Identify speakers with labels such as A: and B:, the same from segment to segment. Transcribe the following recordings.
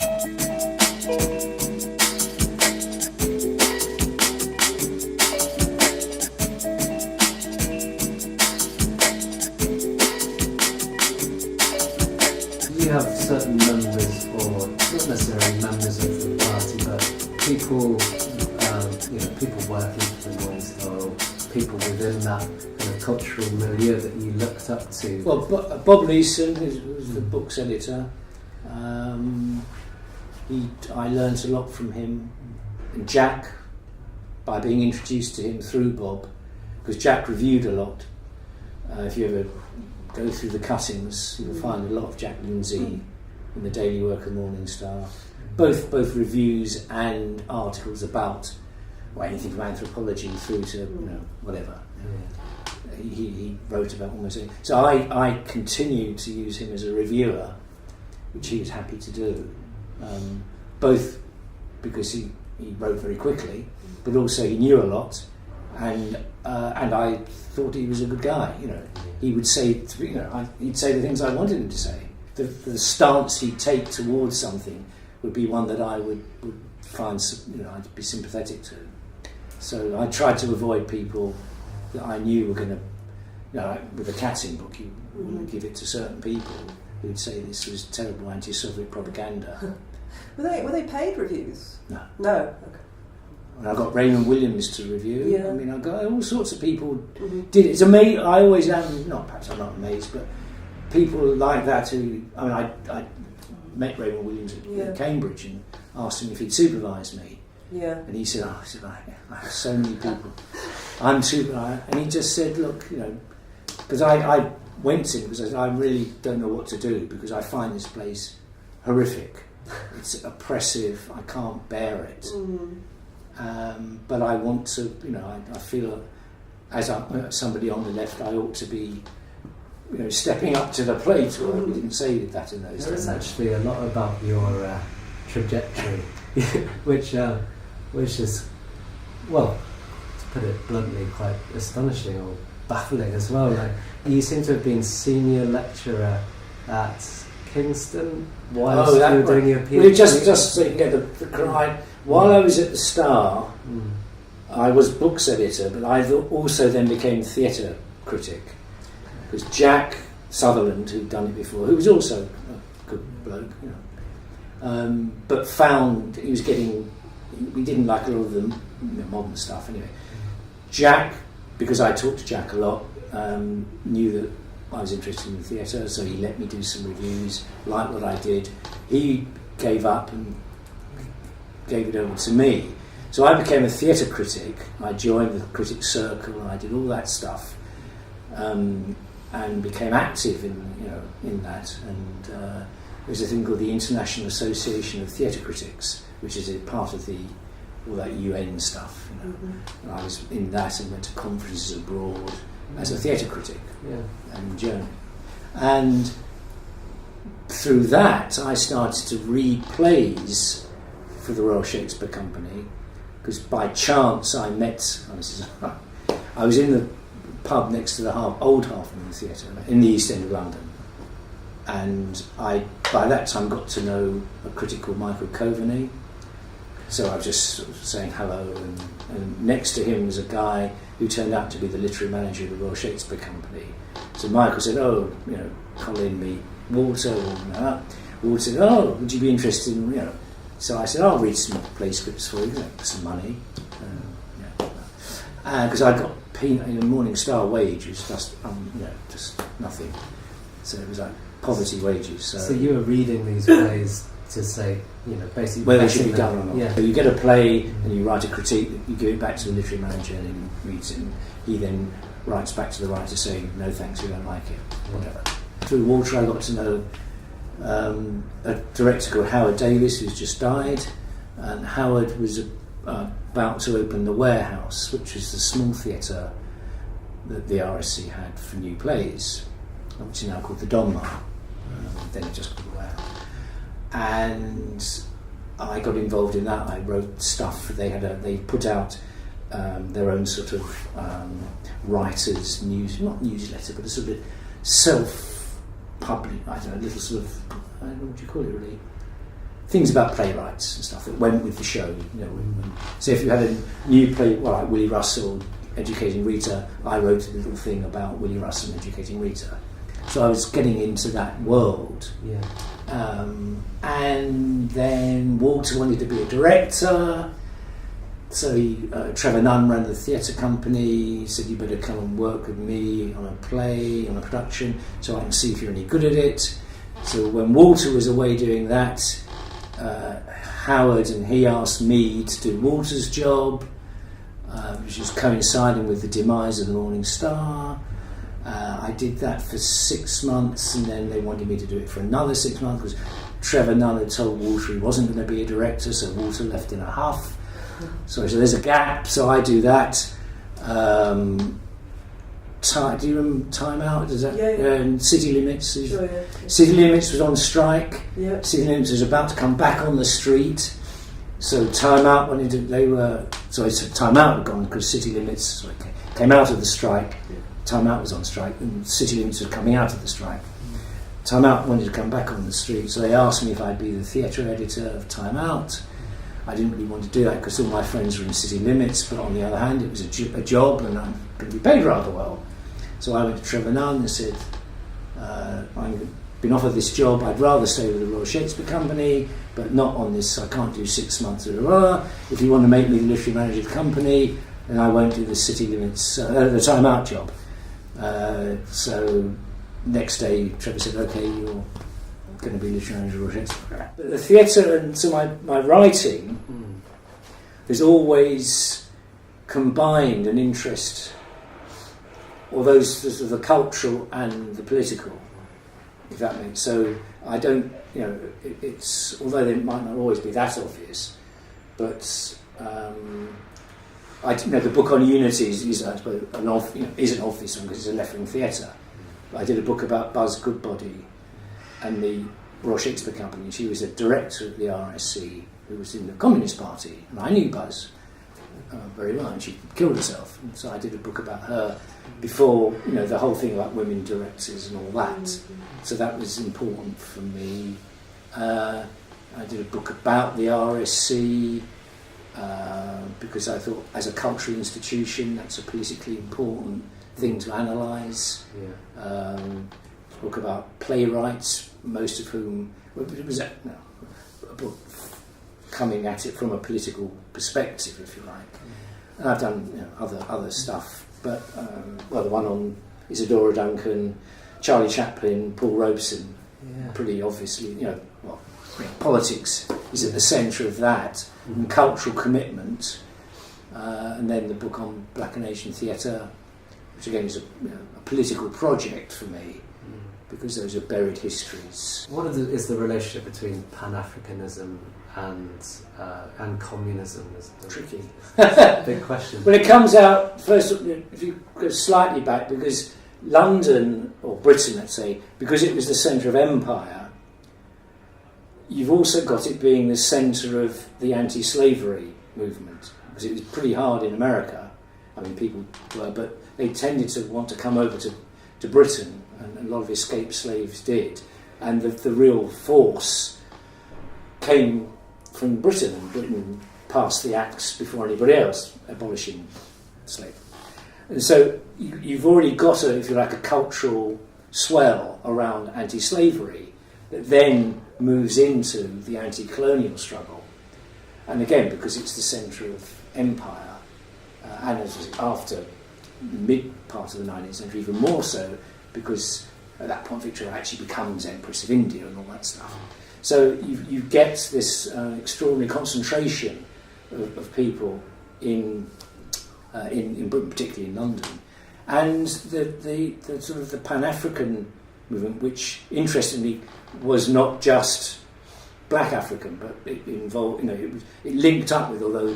A: You have certain members, or not necessarily members of the party, but people, people working for the Morning Star, or people within that kind of cultural milieu that you looked up to.
B: Well, Bob Leeson, who was the book's editor, I learnt a lot from him. And Jack, by being introduced to him through Bob, because Jack reviewed a lot. If you ever go through the cuttings, you'll find a lot of Jack Lindsay in the Daily Worker, Morning Star, both reviews and articles about anything from anthropology through to whatever. He wrote about almost anything. So I continued to use him as a reviewer, which he was happy to do, both because he wrote very quickly, but also he knew a lot, and I thought he was a good guy. He would say, he'd say the things I wanted him to say. The stance he'd take towards something would be one that I would find, I'd be sympathetic to. So I tried to avoid people that I knew were going to, with the Katyn book, you wouldn't give it to certain people who'd say this was terrible anti-Soviet propaganda.
C: Were they paid reviews?
B: No.
C: No. Okay.
B: And I got Raymond Williams to review.
C: Yeah.
B: I mean, I got all sorts of people did it. It's amazing. I always am. Perhaps I'm not amazed, but people like that who. I mean, I met Raymond Williams at Cambridge and asked him if he'd supervise me.
C: Yeah.
B: And he said, I have so many people. I'm supervising. And he just said, look, because I went to him because I said, I really don't know what to do because I find this place horrific. It's oppressive. I can't bear it. But I want to, I feel as somebody on the left, I ought to be, stepping up to the plate. Well, we didn't say that in those days.
A: There's actually a lot about your trajectory, which is, well, to put it bluntly, quite astonishing or baffling as well. Like, you seem to have been senior lecturer at Kingston whilst you were doing your PhD.
B: Well, just so you can get the cry. While I was at the Star, I was books editor, but I also then became theatre critic. Because Jack Sutherland, who'd done it before, who was also a good bloke, but found he was getting, we didn't like a lot of the modern stuff anyway. Jack, because I talked to Jack a lot, knew that I was interested in the theatre, so he let me do some reviews, liked what I did. He gave up and gave it over to me. So I became a theatre critic. I joined the critic circle and I did all that stuff, and became active in that. And there's a thing called the International Association of Theatre Critics, which is a part of all that UN stuff. And I was in that and went to conferences abroad as a theatre critic and journal. And through that, I started to read plays for the Royal Shakespeare Company, because by chance I met, I was in the pub next to the Old Half Moon Theatre in the East End of London, and I by that time got to know a critic called Michael Coveney, so I was just sort of saying hello, and next to him was a guy who turned out to be the literary manager of the Royal Shakespeare Company. So Michael said, Colin, meet Walter, Walter said, would you be interested in, So I said, I'll read some play scripts for you, for some money. Because I got peanut in a Morning Star wage, which was just nothing. So it was like poverty wages. So
A: you were reading these plays to say, basically
B: whether they should be done or not.
A: Yeah.
B: So you get a play and you write a critique, you give it back to the literary manager and he reads it, and he then writes back to the writer saying, no thanks, we don't like it, whatever. Through Walter I got to know a director called Howard Davis, who's just died, and Howard was about to open the Warehouse, which is the small theatre that the RSC had for new plays, which is now called the Donmar, then it just called the Warehouse. And I got involved in that. I wrote stuff. They put out their own sort of writers' not newsletter, but a sort of self-public, little sort of, I don't know what you call it really, things about playwrights and stuff that went with the show. So if you had a new play, like Willie Russell educating Rita, I wrote a little thing about Willie Russell educating Rita. So I was getting into that world.
A: Yeah.
B: And then Walter wanted to be a director. So Trevor Nunn ran the theatre company. He said, you better come and work with me on a play, on a production, so I can see if you're any good at it. So when Walter was away doing that, Howard and he asked me to do Walter's job, which was coinciding with the demise of the Morning Star. I did that for 6 months, and then they wanted me to do it for another 6 months because Trevor Nunn had told Walter he wasn't going to be a director, so Walter left in a huff. So there's a gap, so I do that. Do you remember Time Out? Does that?
C: Yeah.
B: And City Limits.
C: Sure, yeah.
B: City Limits was on strike.
C: Yeah.
B: City Limits was about to come back on the street. So Time Out wanted to. Time Out had gone because City Limits came out of the strike.
C: Yeah.
B: Time Out was on strike, and City Limits was coming out of the strike. Time Out wanted to come back on the street, so they asked me if I'd be the theatre editor of Time Out. I didn't really want to do that because all my friends were in City Limits, but on the other hand, it was a job and I'm going to be paid rather well. So I went to Trevor Nunn and said, I've been offered this job, I'd rather stay with the Royal Shakespeare Company, but not on this, I can't do 6 months. If you want to make me the literary manager of the company, then I won't do the City Limits, the Time Out job. So next day, Trevor said, okay, you're going to be literary manager of Royal Shakespeare. But the theatre and so my writing, there's always combined an interest, or those sort of the cultural and the political, if that makes. So I don't, it's although they might not always be that obvious, but the book on unity is I suppose an obvious one because it's a left-wing theatre. But I did a book about Buzz Goodbody and the Royal Shakespeare Company. She was a director at the RSC who was in the Communist Party, and I knew Buzz very well, and she killed herself. And so I did a book about her before, the whole thing about women directors and all that. So that was important for me. I did a book about the RSC because I thought, as a cultural institution, that's a politically important thing to analyse. A book about playwrights, most of whom it was a book coming at it from a political perspective, if you like. And I've done other stuff, but the one on Isadora Duncan, Charlie Chaplin, Paul Robeson, pretty obviously, politics is at the centre of that, and cultural commitment, and then the book on Black and Asian theatre, which again is a political project for me, because those are buried histories.
A: What is the relationship between Pan-Africanism and communism?
B: Tricky.
A: Big question.
B: Well, it comes out, first, if you go slightly back, because London, or Britain, let's say, because it was the centre of empire, you've also got it being the centre of the anti-slavery movement, because it was pretty hard in America. I mean, people were, but they tended to want to come over to Britain, and a lot of escaped slaves did. And the real force came from Britain, and Britain passed the acts before anybody else, abolishing slavery. And so you've already got, if you like, a cultural swell around anti-slavery that then moves into the anti-colonial struggle. And again, because it's the centre of empire, and after the mid part of the 19th century, even more so, because at that point Victoria actually becomes Empress of India and all that stuff. So you get this extraordinary concentration of people in Britain, particularly in London, and the sort of the Pan-African movement, which interestingly was not just Black African, but it involved, it linked up with, although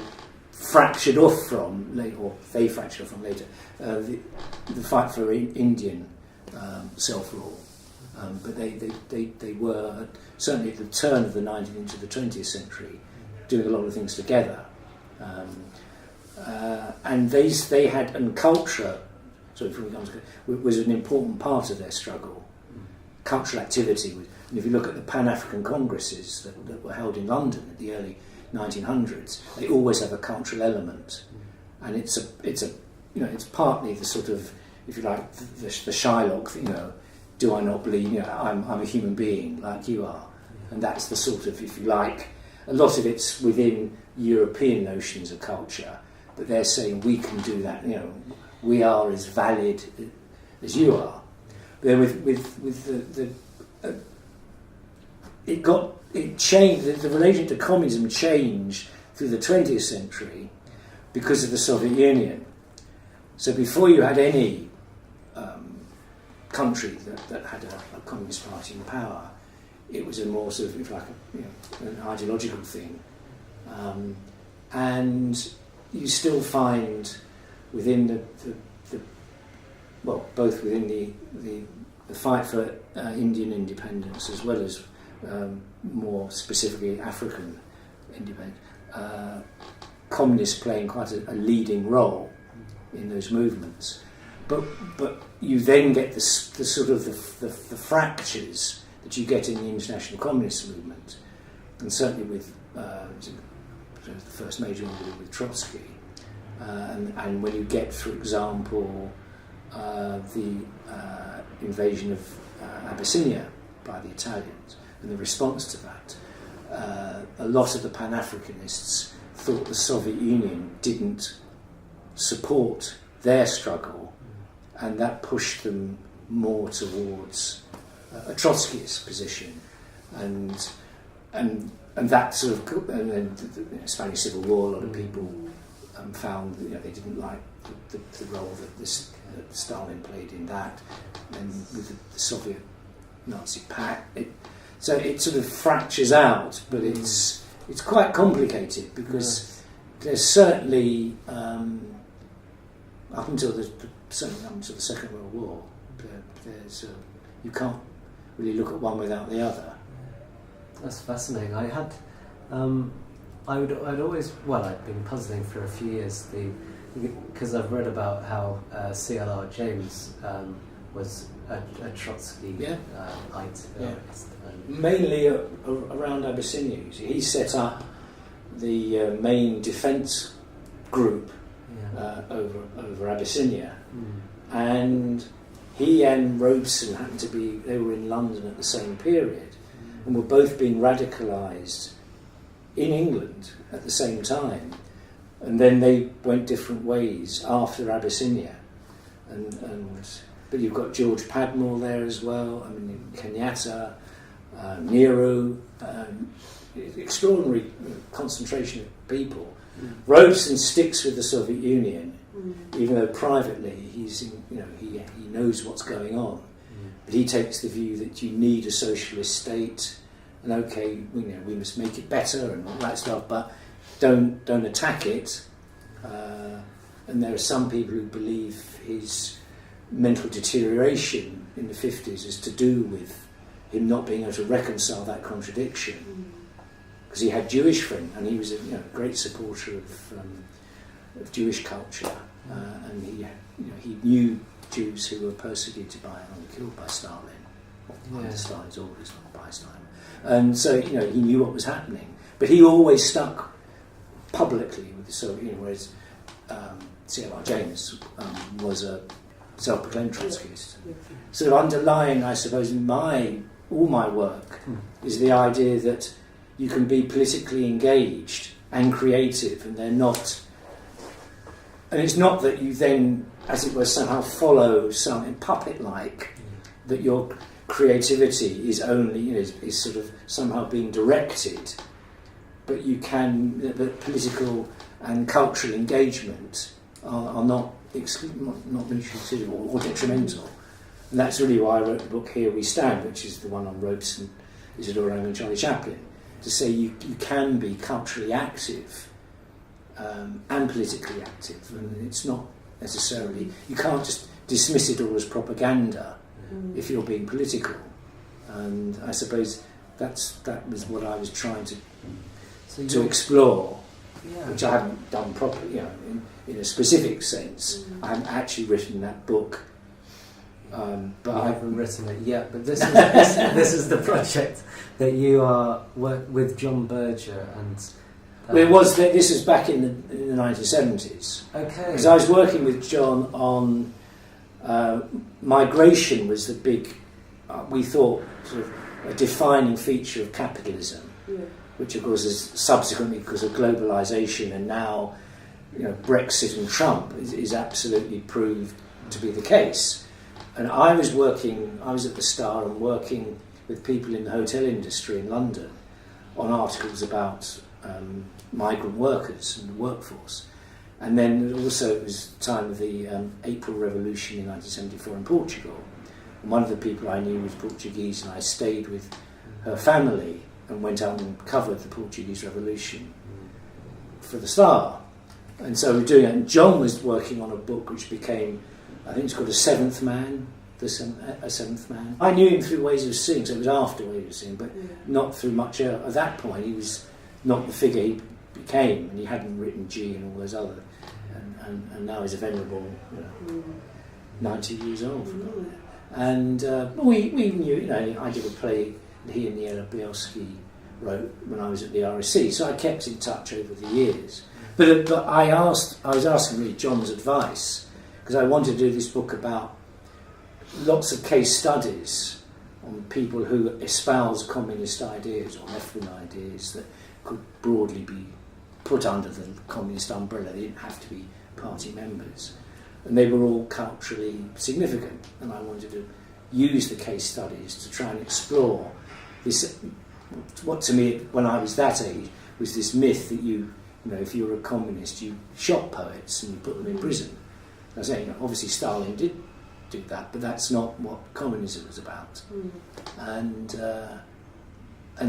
B: fractured off from later, or they fractured off from later, the fight for Indian self-rule. But they were, certainly at the turn of the 19th into the 20th century, doing a lot of things together. And they had, and culture, was an important part of their struggle cultural activity. And if you look at the Pan-African congresses that were held in London at the early 1900s, they always have a cultural element, and it's partly the sort of, if you like, the Shylock, do I not believe, I'm a human being like you are, and that's the sort of, if you like, a lot of it's within European notions of culture, but they're saying we can do that, we are as valid as you are. But then it changed, the relation to communism changed through the 20th century because of the Soviet Union. So before you had any country that had a communist party in power, it was a more sort of, if like, an ideological thing. And you still find within both within the fight for Indian independence as well as more specifically African independence, communists playing quite a leading role in those movements. But you then get the sort of the fractures that you get in the international communist movement, and certainly with the first major one with Trotsky, and when you get, for example, the invasion of Abyssinia by the Italians and the response to that, a lot of the Pan-Africanists thought the Soviet Union didn't support their struggle, and that pushed them more towards a Trotskyist position, and that sort of, and then the Spanish Civil War, a lot of people found they didn't like the role that Stalin played in that, and with the Soviet Nazi pact. So it sort of fractures out, but it's quite complicated because there's certainly up until the Second World War, there's you can't really look at one without the other.
A: That's fascinating. I'd always, I'd been puzzling for a few years because I've read about how CLR James was a Trotsky
B: mainly around Abyssinia. He set up the main defence group over Abyssinia, and he and Robeson happened to be, they were in London at the same period, and were both being radicalised in England at the same time, and then they went different ways after Abyssinia, but you've got George Padmore there as well. I mean, Kenyatta, Nehru, extraordinary concentration of people. Robeson sticks with the Soviet Union, even though privately he knows what's going on. But he takes the view that you need a socialist state, and we must make it better and all that stuff, but don't attack it. And there are some people who believe his mental deterioration in the 50s is to do with him not being able to reconcile that contradiction. Because he had Jewish friends, and he was a great supporter of Jewish culture, and he knew Jews who were persecuted by and killed by Stalin, under Stalin's orders, not by Stalin. And so he knew what was happening, but he always stuck publicly with the Soviet, whereas CLR James was a self-proclaimed Trotskyist. Sort of underlying, I suppose, in all my work is the idea that you can be politically engaged and creative, and they're not. And it's not that you then, as it were, somehow follow something puppet-like, that your creativity is only is sort of somehow being directed, but you can. But political and cultural engagement are not mutually exclusive or detrimental. And that's really why I wrote the book Here We Stand, which is the one on Robeson, Isidore Ang and Charlie Chaplin, to say you can be culturally active and politically active, and it's not necessarily, you can't just dismiss it all as propaganda if you're being political. And I suppose that was what I was trying to explore, which I haven't done properly, in a specific sense. I haven't actually written that book But
A: I
B: I
A: haven't written it yet, but this is the project that you are with John Berger and.
B: This was back in the 1970s.
A: Okay.
B: Because I was working with John on migration was the big, we thought, sort of a defining feature of capitalism, which of course is subsequently, because of globalisation and now, Brexit and Trump is absolutely proved to be the case. And I was at the Star and working with people in the hotel industry in London on articles about migrant workers and the workforce. And then also it was the time of the April Revolution in 1974 in Portugal. And one of the people I knew was Portuguese, and I stayed with her family and went out and covered the Portuguese Revolution for the Star. And so we were doing it, and John was working on a book which became, I think it's called A Seventh Man. A Seventh Man. I knew him through Ways of Seeing, so it was after Ways of Seeing, but not through much at that point. He was not the figure he became, and he hadn't written G and all those other, and now he's a venerable, 90 years old. And we knew, I did a play that he and Niela Bielski wrote when I was at the RSC, so I kept in touch over the years. But I was asking really John's advice, because I wanted to do this book about lots of case studies on people who espouse communist ideas or left-wing ideas that could broadly be put under the communist umbrella. They didn't have to be party members. And they were all culturally significant. And I wanted to use the case studies to try and explore this, what to me, when I was that age, was this myth that if you were a communist, you shot poets and you put them in prison. I was saying, obviously Stalin did do that, but that's not what communism was about. And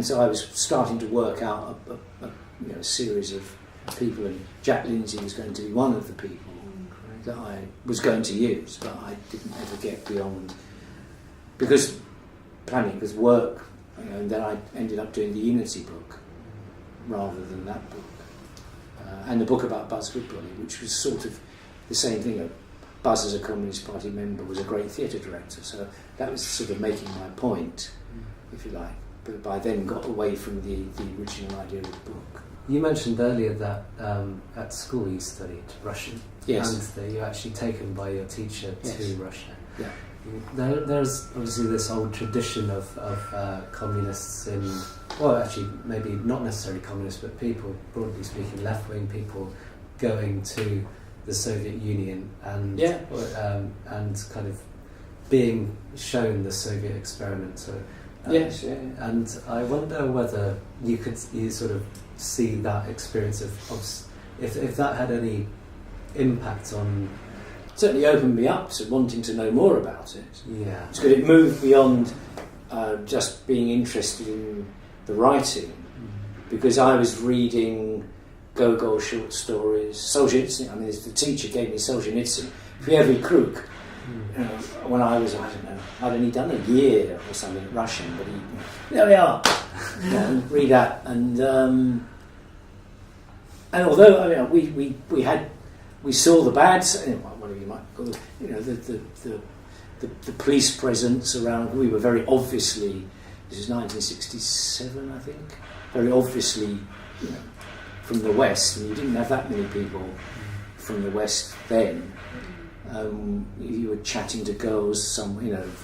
B: so I was starting to work out a series of people, and Jack Lindsay was going to be one of the people that I was going to use, but I didn't ever get beyond, because work, and then I ended up doing the Unity book rather than that book, and the book about Buzz Goodbody, which was sort of the same thing. Buzz, as a Communist Party member, was a great theatre director, so that was sort of making my point, if you like. But I then got away from the original idea of the book.
A: You mentioned earlier that at school you studied Russian,
B: yes,
A: and that you were actually taken by your teacher to Russia.
B: Yeah.
A: There's obviously this old tradition of communists in, well, actually maybe not necessarily communists, but people, broadly speaking, left-wing people, going to the Soviet Union and kind of being shown the Soviet experiment. So, and I wonder whether you sort of see that experience of if that had any impact on.
B: Certainly opened me up to wanting to know more about it.
A: Yeah,
B: because it moved beyond just being interested in the writing, because I was reading Gogol short stories, Solzhenitsyn. I mean, the teacher gave me Solzhenitsyn, Pierre Krug. When I was, I don't know, I'd only done a year or something at Russian, but there we are. Read that, and although we saw the bad, whatever you might call it, the police presence around. We were very obviously, this is 1967, I think, very obviously, from the West, and you didn't have that many people from the West then. You were chatting to girls,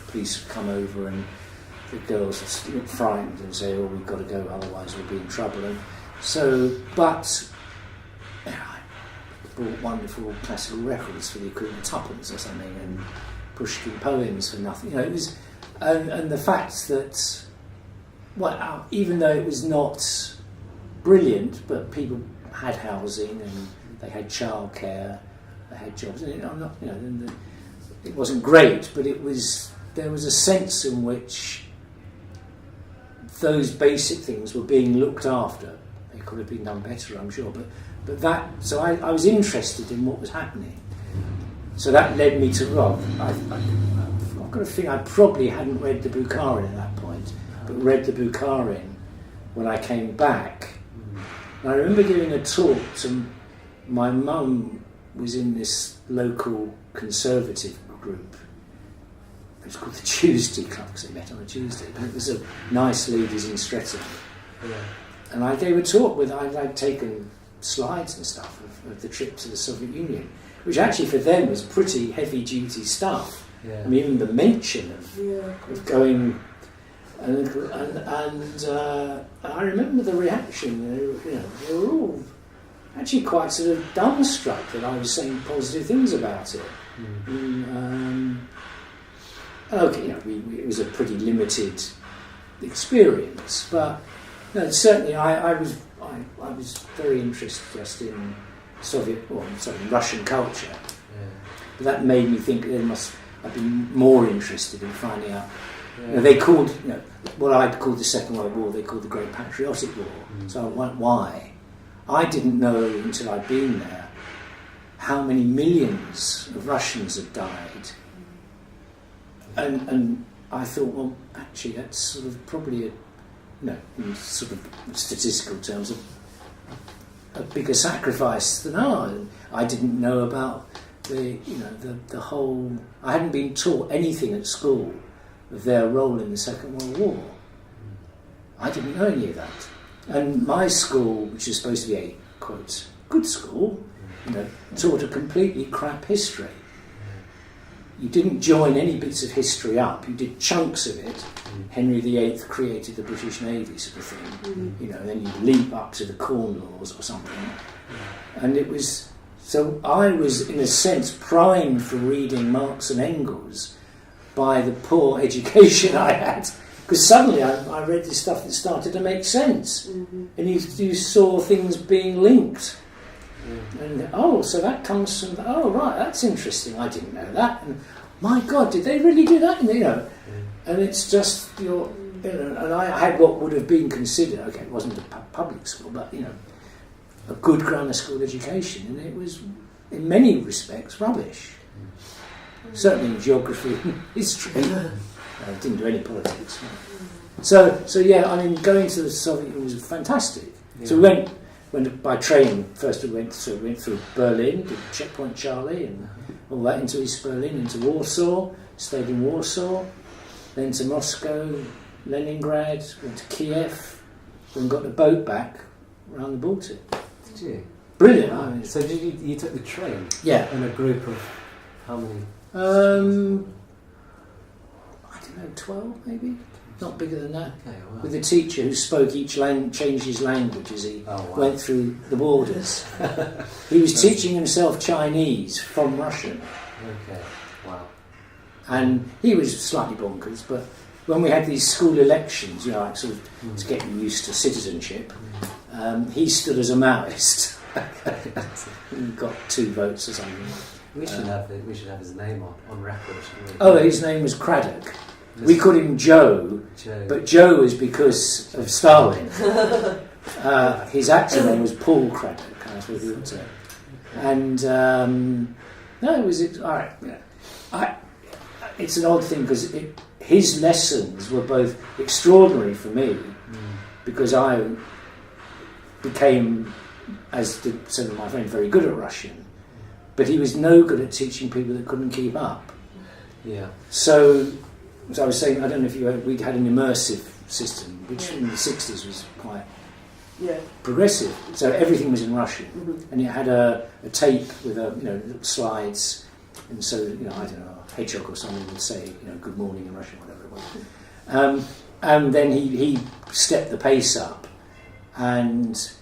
B: police would come over and the girls would look frightened and say, "Oh, we've got to go, otherwise we'll be in trouble." And so, but I bought wonderful classical records for the equivalent of tuppence or something, and Pushkin poems for nothing. It was, and the fact that, well, even though it was not brilliant, but people had housing and they had childcare, they had jobs. And it wasn't great, but there was a sense in which those basic things were being looked after. They could have been done better, I'm sure, but that. So I was interested in what was happening. So that led me to I've got a feeling I probably hadn't read the Bukharin at that point, but read the Bukharin when I came back. And I remember giving a talk to my mum. Was in this local conservative group, it was called the Tuesday Club because they met on a Tuesday, but it was a nice ladies in Streatham.
A: Yeah.
B: And I gave a talk with, I'd taken slides and stuff of the trip to the Soviet Union, which actually for them was pretty heavy duty stuff.
A: Yeah.
B: I mean, even the mention of going, and I remember the reaction. They were all actually quite sort of dumbstruck that I was saying positive things about it. Okay, it was a pretty limited experience, but no, certainly I was very interested just in Russian culture.
A: Yeah.
B: But that made me think I'd been more interested in finding out. They called what I'd called the Second World War, they called the Great Patriotic War. So I went, why? I didn't know until I'd been there how many millions of Russians had died. And I thought, well, actually, that's sort of probably in sort of statistical terms, a bigger sacrifice than ours. I didn't know about the whole. I hadn't been taught anything at school of their role in the Second World War. I didn't know any of that. And my school, which is supposed to be a quote good school, taught a completely crap history. You didn't join any bits of history up. You did chunks of it. Henry VIII created the British Navy, sort of thing. Then you leap up to the Corn Laws or something. And it was so. I was, in a sense, primed for reading Marx and Engels by the poor education I had. Because suddenly I read this stuff that started to make sense, and you saw things being linked. And so that comes from right, that's interesting. I didn't know that. And my God, did they really do that? And it's just and I had what would have been considered it wasn't a public school, but a good grammar school education, and it was in many respects rubbish. Certainly in geography and history. I didn't do any politics. So going to the Soviet Union was fantastic. Yeah. So we went by train. First we went through Berlin, did Checkpoint Charlie and all that, into East Berlin, into Warsaw, stayed in Warsaw, then to Moscow, Leningrad, went to Kiev, then got the boat back around the Baltic.
A: Did you?
B: Brilliant.
A: So did you took the train?
B: Yeah.
A: In a group of how many?
B: I don't know, 12 maybe? Not bigger than that.
A: Okay, wow.
B: With a teacher who spoke changed his language as he went through the borders. He was teaching himself Chinese from Russian.
A: Okay, wow.
B: And he was slightly bonkers, but when we had these school elections, to get you used to citizenship, he stood as a Maoist. He got 2 votes or something.
A: We should have his name on record, shouldn't we?
B: Oh, his name was Craddock. We called him Joe, but Joe is because of Stalin. His actual name was Paul Craddock, that's what he would say. And it was all right. Yeah. It's an odd thing because his lessons were both extraordinary for me because I became, as did some of my friends, very good at Russian, but he was no good at teaching people that couldn't keep up.
A: Yeah.
B: So, as I was saying, I don't know if we'd had an immersive system, which in the 60s was quite progressive. So everything was in Russian, and it had a tape with little slides, and so I don't know, Hedgehog or someone would say good morning in Russian, whatever it was. And then he stepped the pace up, and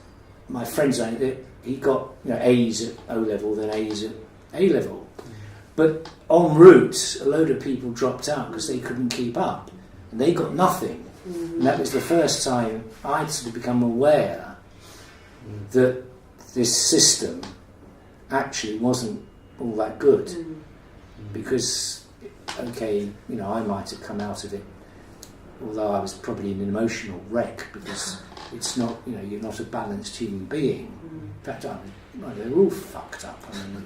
B: my friends saying that he got A's at O level, then A's at A level. But en route, a load of people dropped out because they couldn't keep up, and they got nothing. And that was the first time I'd sort of become aware that this system actually wasn't all that good. Because, I might have come out of it, although I was probably an emotional wreck, because it's not, you're not a balanced human being. In fact, they were all fucked up. I mean,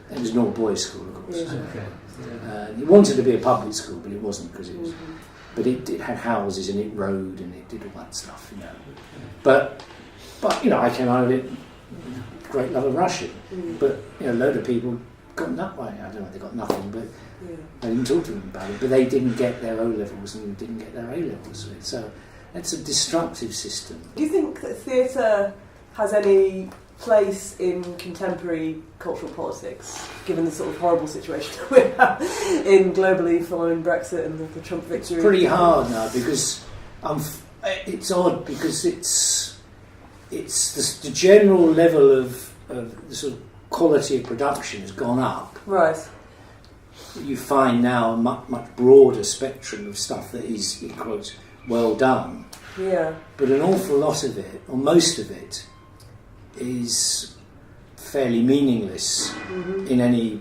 B: it was an all-boys school, of course.
A: Yeah. Okay. Yeah.
B: It wanted to be a public school, but it wasn't because it was. But it had houses and it rode and it did all that stuff, But I came out of it with great love of Russian. But a load of people got nothing. I don't know if they got nothing, but
C: Yeah.
B: I didn't talk to them about it. But they didn't get their O levels and didn't get their A levels. So that's a destructive system.
C: Do you think that theatre has any place in contemporary cultural politics, given the sort of horrible situation we're in globally following Brexit and the Trump victory?
B: It's pretty hard now because it's odd because it's the general level of the sort of quality of production has gone up.
C: Right.
B: You find now a much broader spectrum of stuff that is, in quotes, well done.
C: Yeah.
B: But an awful lot of it, or most of it, is fairly meaningless in any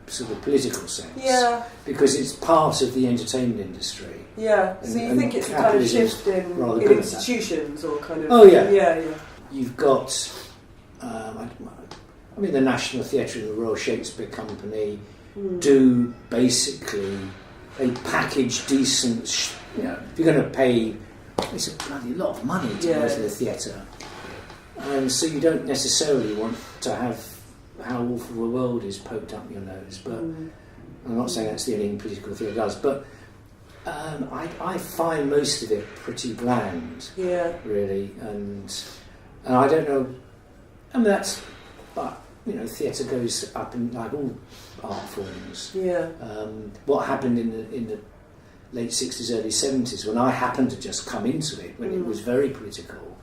B: sort of political sense.
C: Yeah.
B: Because it's part of the entertainment industry.
C: Yeah. So you
B: And
C: think it's a kind of
B: capitalism's
C: shift in
B: rather good at that.
C: institutions or kind of...
B: Oh, yeah.
C: Yeah, yeah.
B: You've got, I mean, the National Theatre and the Royal Shakespeare Company do basically, they package decent, you know, if you're going to pay, it's a bloody lot of money to go to the theatre. And so you don't necessarily want to have how awful the world is poked up your nose, but I'm not saying that's the only thing political theatre does, but I find most of it pretty bland, really, and I don't know, I mean that's, but you know, theatre goes up in like all art forms.
C: Yeah.
B: What happened in the late 60s, early 70s, when I happened to just come into it, when it was very political,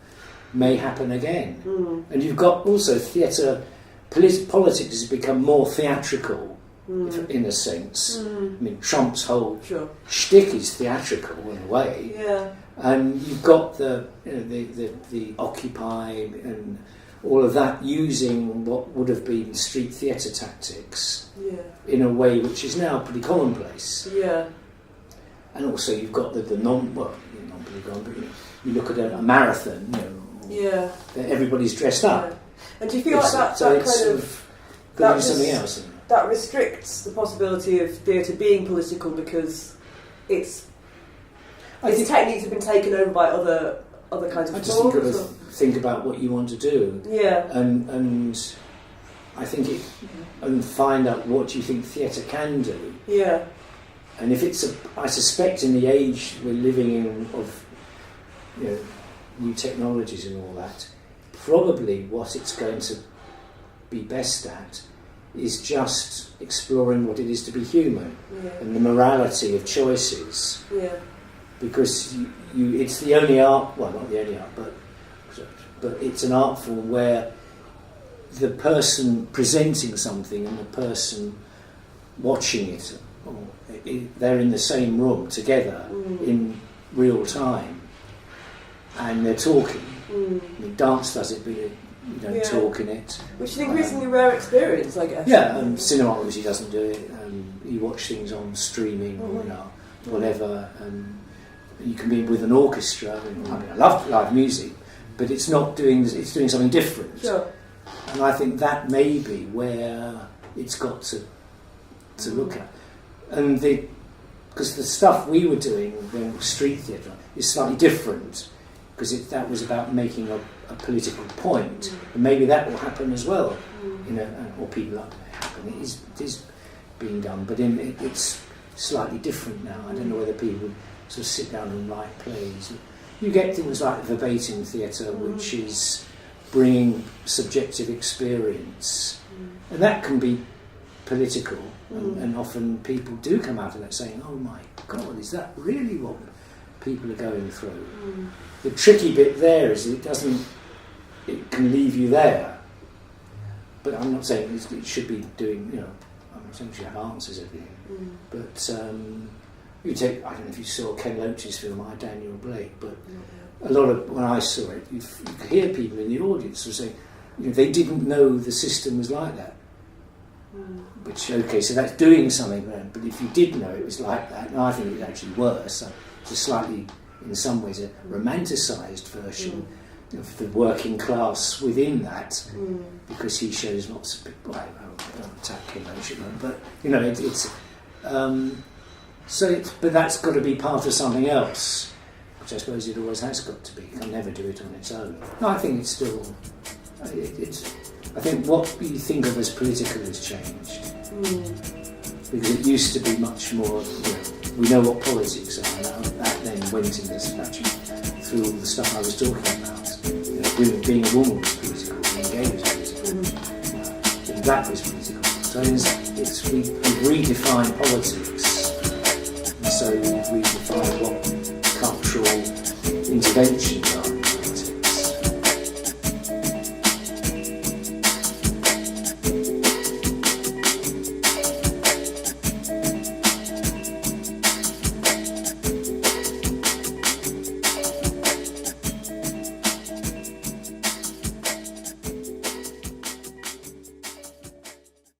B: may happen again. And you've got also theatre, politics has become more theatrical, in a sense. I mean, Trump's whole shtick is theatrical in a way.
C: Yeah.
B: And you've got the Occupy and all of that using what would have been street theatre tactics in a way which is now pretty commonplace.
C: Yeah.
B: And also you've got the non-polygon, but you look at a marathon, you know, everybody's dressed up.
C: Yeah. And do you feel like that
B: could
C: that
B: be something else?
C: That restricts the possibility of theatre being political because its techniques have been taken over by other kinds of
B: I just think you've got to think about what you want to do.
C: Yeah.
B: And I think and find out what you think theatre can do.
C: Yeah.
B: And if it's I suspect in the age we're living in of, you know, new technologies and all that, probably what it's going to be best at is just exploring what it is to be human and the morality of choices.
C: Yeah.
B: Because it's the only art, well, not the only art, but it's an art form where the person presenting something and the person watching it, they're in the same room together in real time, and they're talking. I mean, dance does it, but you don't talk in it.
C: Which is an increasingly rare experience, I guess.
B: Yeah, cinema obviously doesn't do it. You watch things on streaming or whatever, and you can be with an orchestra. I mean, I love live music, but it's doing something different.
C: Sure.
B: And I think that may be where it's got to look at. And because the stuff we were doing when it was street theatre is slightly different, because that was about making a political point, and maybe that will happen as well, you know, or people like it happen. It is being done, but it's slightly different now. I don't know whether people would sort of sit down and write plays. You get things like verbatim theatre, which is bringing subjective experience, and that can be political, and often people do come out of that saying, "Oh my God, is that really what people are going through?" The tricky bit there is it can leave you there. But I'm not saying it should be doing, you know, I'm not saying you have answers everything. But you take, I don't know if you saw Ken Loach's film, I, Daniel Blake, but a lot of, when I saw it, you could hear people in the audience who saying, you know, they didn't know the system was like that. Which, okay, so that's doing something then, but if you did know it was like that, and I think it's actually worse, it's a slightly, in some ways, a romanticised version of the working class within that, because he shows lots of people, I don't attack him, but, you know, but that's got to be part of something else, which I suppose it always has got to be. You can never do it on its own. No, I think it's still, I think what you think of as political has changed. Because it used to be much more, we know what politics are, and that then went in this actually through all the stuff I was talking about. Being a woman was political, being gay was political, being black was political. So we've redefined politics, and so we've redefined what cultural intervention